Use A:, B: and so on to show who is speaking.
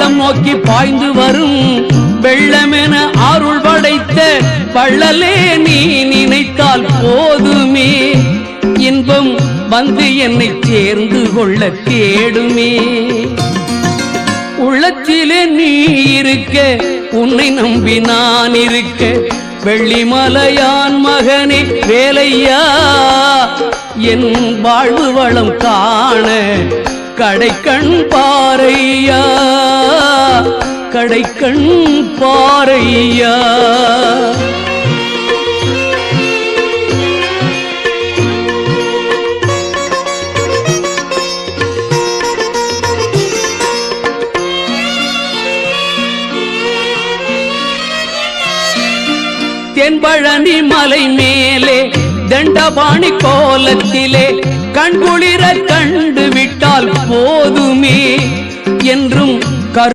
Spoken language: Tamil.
A: பள்ளம் நோக்கி பாய்ந்து வரும் வெள்ளமென அருள் படைத்த வள்ளலே நீ நினைத்தால் போதுமே இன்பம் வந்து என்னை சேர்ந்து கொள்ள தேடுமே உள்ளத்திலே நீ இருக்க உன்னை நம்பி நான் இருக்க வெள்ளிமலையான் மகனே வேலையா என் வாழ்வு வளம் காண கடைக்கண் பாரையா கடைக்கண் பாரையா தென்பழனி மலை மேலே தண்டபாணி கோலத்திலே கண்குளிர கண்டு விட்டால் போதுமே என்றும்